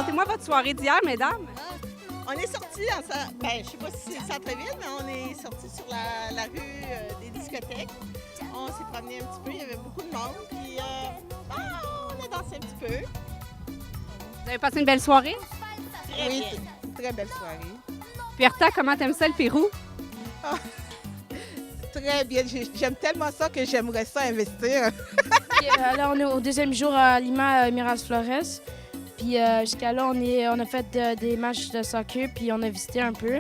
Racontez-moi votre soirée d'hier, mesdames. On est sortis ensemble. Ben, je sais pas si c'est le centre-ville, mais on est sortis sur la rue des discothèques. On s'est promené un petit peu, il y avait beaucoup de monde. Puis on a dansé un petit peu. Vous avez passé une belle soirée? Oui, très belle soirée. Pierta, comment t'aimes ça, le Pérou? Très bien. J'aime tellement ça que j'aimerais ça investir. Là, on est au deuxième jour à Lima, Miras Flores. Puis jusqu'à là, on a fait des matchs de soccer, puis on a visité un peu.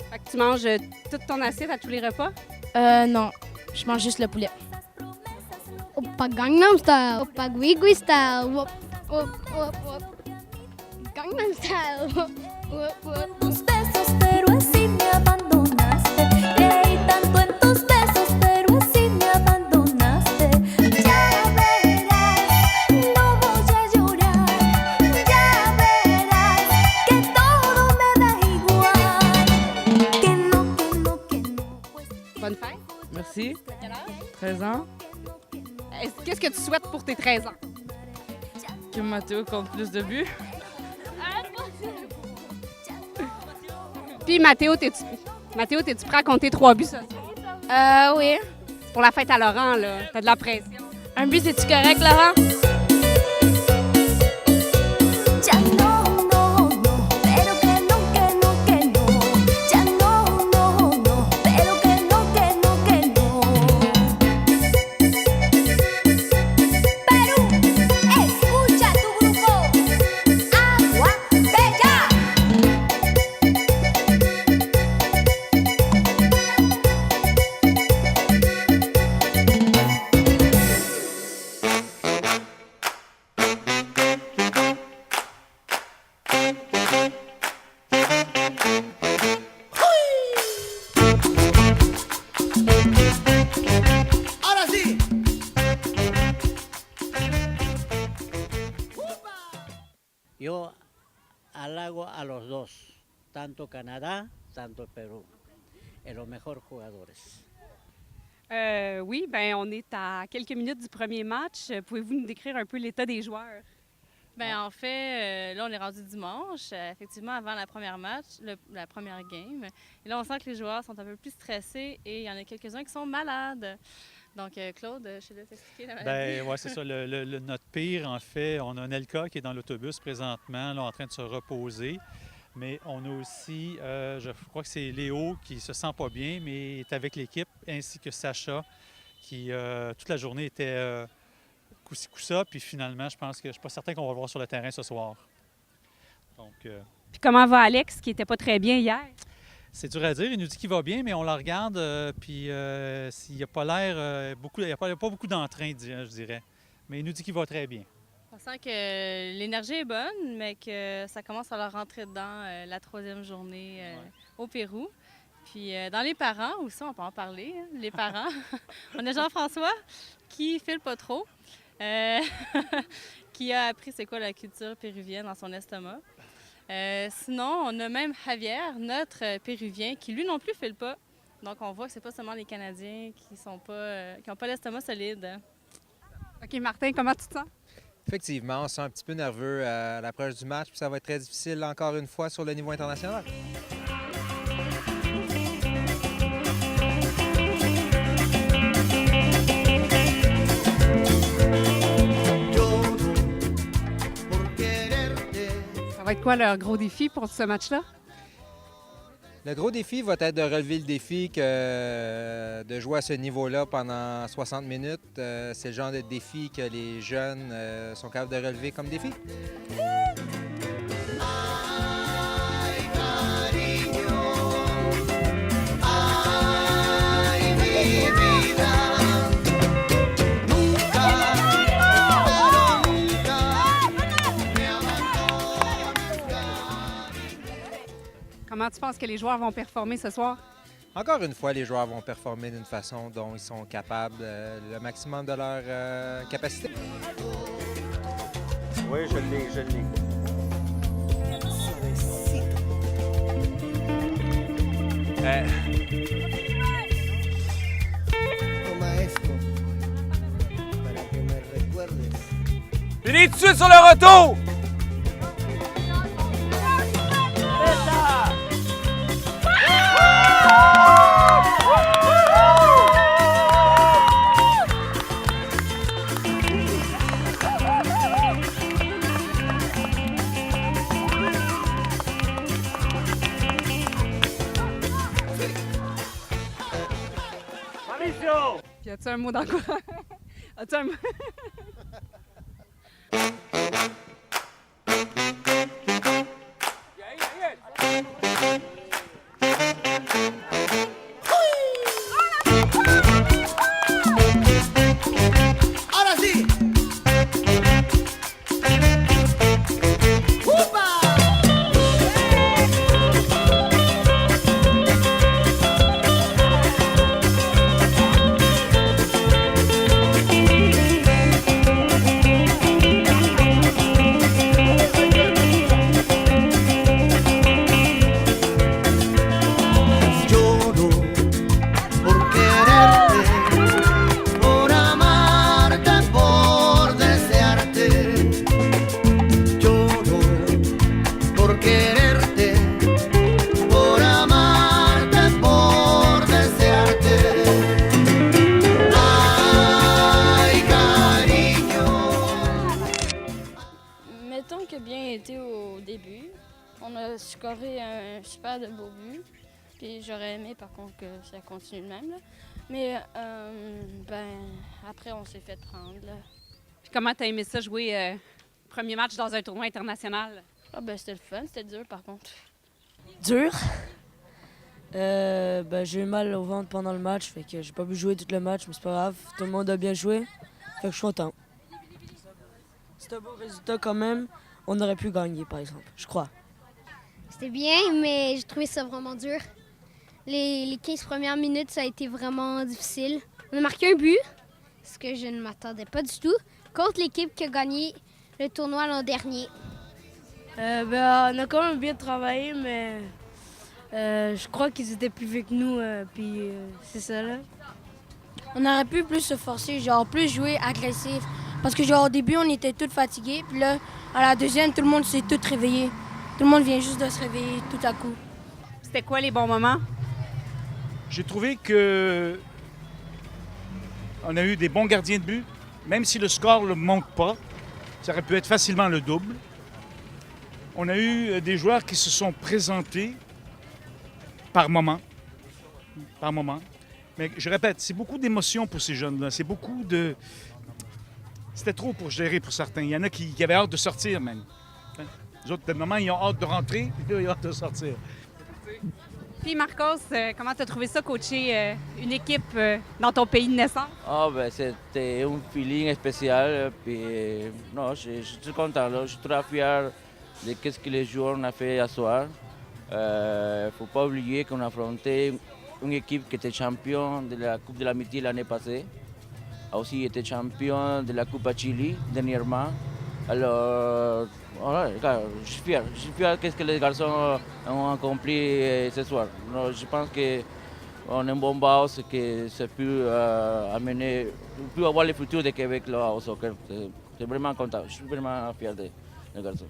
Fait que tu manges toute ton assiette à tous les repas? Non, je mange juste le poulet. Oppa Gangnam Style, Oppa Gui Style, wop, wop, wop, wop. Gangnam Style, wop, wop, wop. Tus besos, pero así me abandonaste. Creí tanto en tus besos, pero así me abandonaste. Ya verás, no voy a llorar. Ya verás que todo me da igual. Que no, pues. Bonne fête. Merci. Quel âge? 13 ans. Qu'est-ce que tu souhaites pour tes 13 ans? Que Mathéo compte plus de buts. Puis Mathéo, t'es-tu prêt à compter 3 buts ça? Oui. Pour la fête à Laurent, là, t'as de la pression. Un but, c'est-tu correct, Laurent? Ya no, no, no, pero que no, que no, que no. Ya no, no, no, pero que no, que no, que no. Perú, escucha tu grupo. Agua Bella. Yo halago a los dos, tanto Canadá, tanto Perú, et los mejores jugadores. Oui, ben on est à quelques minutes du premier match. Pouvez-vous nous décrire un peu l'état des joueurs? Bien, en fait, là, on est rendu dimanche, effectivement, avant la première match, la première game. Et là, on sent que les joueurs sont un peu plus stressés et il y en a quelques-uns qui sont malades. Donc, Claude, je te laisse expliquer la maladie. Bien, oui, c'est ça. Notre pire, en fait, on a un LK qui est dans l'autobus présentement, là, en train de se reposer. Mais on a aussi, je crois que c'est Léo qui se sent pas bien, mais est avec l'équipe, ainsi que Sacha, qui toute la journée était coup-ci, coup-ça. Puis finalement, je pense que je suis pas certain qu'on va le voir sur le terrain ce soir. Donc, Puis comment va Alex, qui était pas très bien hier? c'est dur à dire. Il nous dit qu'il va bien, mais on la regarde, puis il n'a pas l'air beaucoup, il n'y a pas beaucoup d'entrain, je dirais. Mais il nous dit qu'il va très bien. On sent que l'énergie est bonne, mais que ça commence à leur rentrer dedans la troisième journée au Pérou. Puis dans les parents aussi, on peut en parler, hein, les parents. On a Jean-François qui file pas trop, qui a appris c'est quoi la culture péruvienne dans son estomac. Sinon, on a même Javier, notre Péruvien, qui lui non plus file pas. Donc on voit que c'est pas seulement les Canadiens qui n'ont pas l'estomac solide. OK, Martin, comment tu te sens? Effectivement, on se sent un petit peu nerveux à l'approche du match, puis ça va être très difficile encore une fois sur le niveau international. Ça va être quoi leur gros défi pour ce match-là? Le gros défi va être de relever le défi que de jouer à ce niveau-là pendant 60 minutes. C'est le genre de défi que les jeunes sont capables de relever comme défi. Comment tu penses que les joueurs vont performer ce soir? Encore une fois, les joueurs vont performer d'une façon dont ils sont capables, le maximum de leur capacité. Oui, je l'ai. Venez tout de suite sur le retour! Puis as-tu un mot d'encouragement? As-tu un mot? Lloro por quererte, por amarte, por desearte. Lloro por quererte, por amarte, por desearte. Ay, cariño. Mettons qu'il a bien été au début. On a scoré un super de beau but. Puis j'aurais aimé par contre que ça continue de même. Là. Mais après on s'est fait prendre. Là. Puis comment t'as aimé ça jouer premier match dans un tournoi international? Ah c'était le fun, c'était dur par contre. Dur. J'ai eu mal au ventre pendant le match, fait que j'ai pas pu jouer tout le match, mais c'est pas grave. Tout le monde a bien joué, fait que je suis content. C'est un bon résultat quand même. On aurait pu gagner par exemple, je crois. C'était bien, mais j'ai trouvé ça vraiment dur. Les 15 premières minutes, ça a été vraiment difficile. On a marqué un but, ce que je ne m'attendais pas du tout, contre l'équipe qui a gagné le tournoi l'an dernier. On a quand même bien travaillé, mais je crois qu'ils étaient plus vieux que nous, puis c'est ça là. On aurait pu plus se forcer, genre plus jouer agressif. Parce que genre au début, on était tous fatigués, puis là, à la deuxième, tout le monde s'est tout réveillé. Tout le monde vient juste de se réveiller tout à coup. C'était quoi les bons moments? J'ai trouvé que on a eu des bons gardiens de but, même si le score ne monte pas. Ça aurait pu être facilement le double. On a eu des joueurs qui se sont présentés par moment. Par moment. Mais je répète, c'est beaucoup d'émotions pour ces jeunes-là. C'est beaucoup de... C'était trop pour gérer pour certains. Il y en a qui avaient hâte de sortir même. Les autres, de moment, ils ont hâte de rentrer, puis là, ils ont hâte de sortir. Puis Marcos, comment tu as trouvé ça, coacher une équipe dans ton pays de naissance? C'était un feeling spécial. Puis, non, je suis content. Là. Je suis très fier de ce que les joueurs ont fait ce soir. Il ne faut pas oublier qu'on a affronté une équipe qui était champion de la Coupe de l'Amitié l'année passée. A aussi été champion de la Coupe à Chili dernièrement. Alors, voilà, je suis fier. Je suis fier de ce que les garçons ont accompli ce soir. Je pense qu'on est une bonne base que ça peut amener, peut avoir le futur de Québec là, au soccer. C'est vraiment content. Je suis vraiment fier des garçons.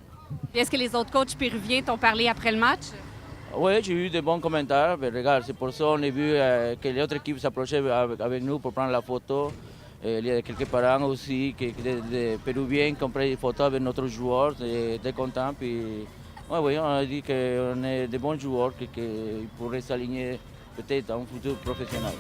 Est-ce que les autres coachs péruviens t'ont parlé après le match? Oui, j'ai eu de bons commentaires. Mais regarde, c'est pour ça qu'on a vu que les autres équipes s'approchaient avec nous pour prendre la photo. Il y a quelques parents aussi, des Péruviens qui ont pris des photos avec notre joueur, étaient contents. Puis, oui, on a dit qu'on est des bons joueurs qui pourraient s'aligner peut-être à un futur professionnel.